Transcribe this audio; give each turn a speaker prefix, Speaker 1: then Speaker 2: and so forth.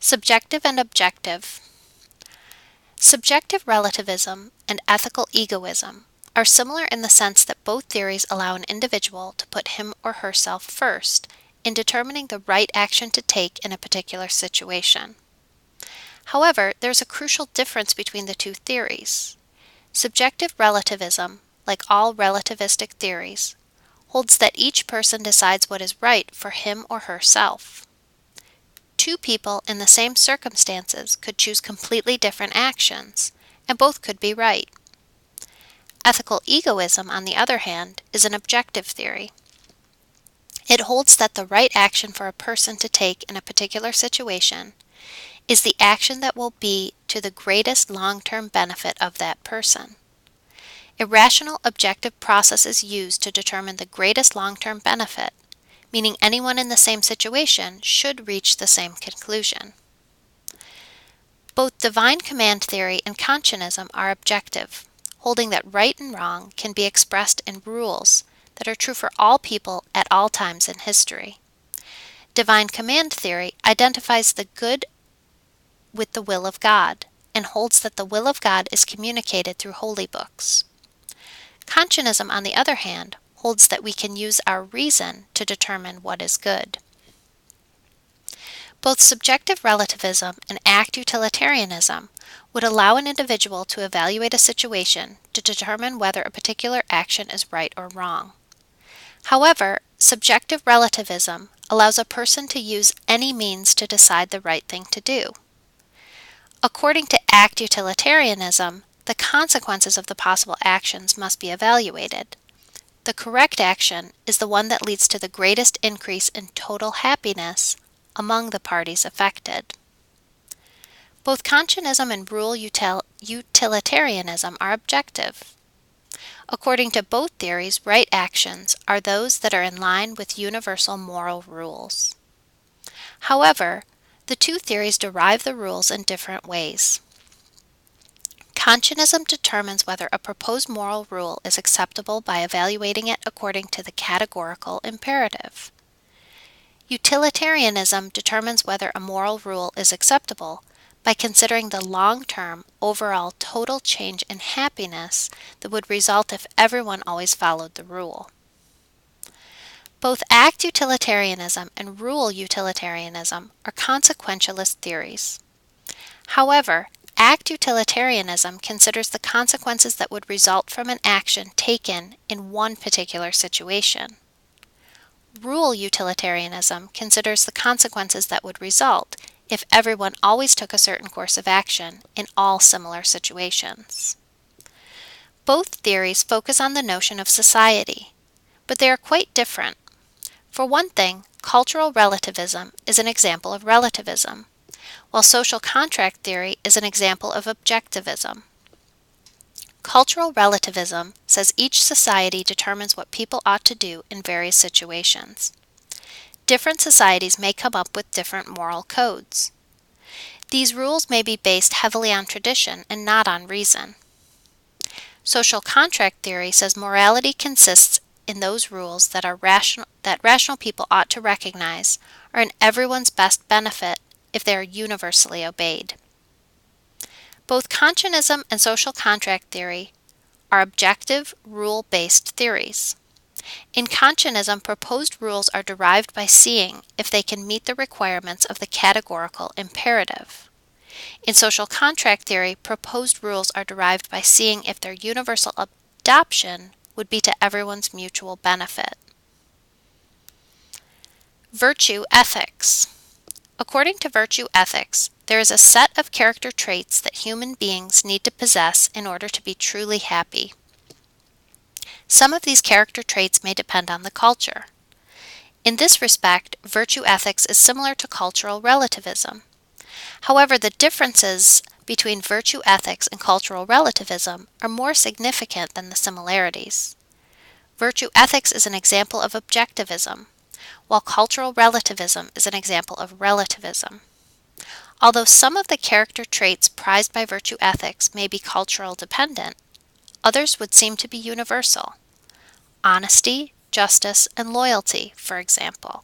Speaker 1: Subjective and objective. Subjective relativism and ethical egoism are similar in the sense that both theories allow an individual to put him or herself first in determining the right action to take in a particular situation. However, there's a crucial difference between the two theories. Subjective relativism, like all relativistic theories, holds that each person decides what is right for him or herself. Two people in the same circumstances could choose completely different actions, and both could be right. Ethical egoism, on the other hand, is an objective theory. It holds that the right action for a person to take in a particular situation is the action that will be to the greatest long-term benefit of that person. A rational objective process is used to determine the greatest long-term benefit, meaning anyone in the same situation should reach the same conclusion. Both divine command theory and Kantianism are objective, holding that right and wrong can be expressed in rules that are true for all people at all times in history. Divine command theory identifies the good with the will of God and holds that the will of God is communicated through holy books. Kantianism, on the other hand, holds that we can use our reason to determine what is good. Both subjective relativism and act utilitarianism would allow an individual to evaluate a situation to determine whether a particular action is right or wrong. However, subjective relativism allows a person to use any means to decide the right thing to do. According to act utilitarianism, the consequences of the possible actions must be evaluated. The correct action is the one that leads to the greatest increase in total happiness among the parties affected. Both Kantianism and rule utilitarianism are objective. According to both theories, right actions are those that are in line with universal moral rules. However, the two theories derive the rules in different ways. Kantianism determines whether a proposed moral rule is acceptable by evaluating it according to the categorical imperative. Utilitarianism determines whether a moral rule is acceptable by considering the long-term, overall total change in happiness that would result if everyone always followed the rule. Both act utilitarianism and rule utilitarianism are consequentialist theories. However, act utilitarianism considers the consequences that would result from an action taken in one particular situation. Rule utilitarianism considers the consequences that would result if everyone always took a certain course of action in all similar situations. Both theories focus on the notion of society, but they are quite different. For one thing, cultural relativism is an example of relativism, while social contract theory is an example of objectivism. Cultural relativism says each society determines what people ought to do in various situations. Different societies may come up with different moral codes. These rules may be based heavily on tradition and not on reason. Social contract theory says morality consists in those rules that rational people ought to recognize are in everyone's best benefit if they are universally obeyed. Both Kantianism and social contract theory are objective, rule-based theories. In Kantianism, proposed rules are derived by seeing if they can meet the requirements of the categorical imperative. In social contract theory, proposed rules are derived by seeing if their universal adoption would be to everyone's mutual benefit. Virtue ethics. According to virtue ethics, there is a set of character traits that human beings need to possess in order to be truly happy. Some of these character traits may depend on the culture. In this respect, virtue ethics is similar to cultural relativism. However, the differences between virtue ethics and cultural relativism are more significant than the similarities. Virtue ethics is an example of objectivism, while cultural relativism is an example of relativism. Although some of the character traits prized by virtue ethics may be cultural dependent, others would seem to be universal. Honesty, justice, and loyalty, for example.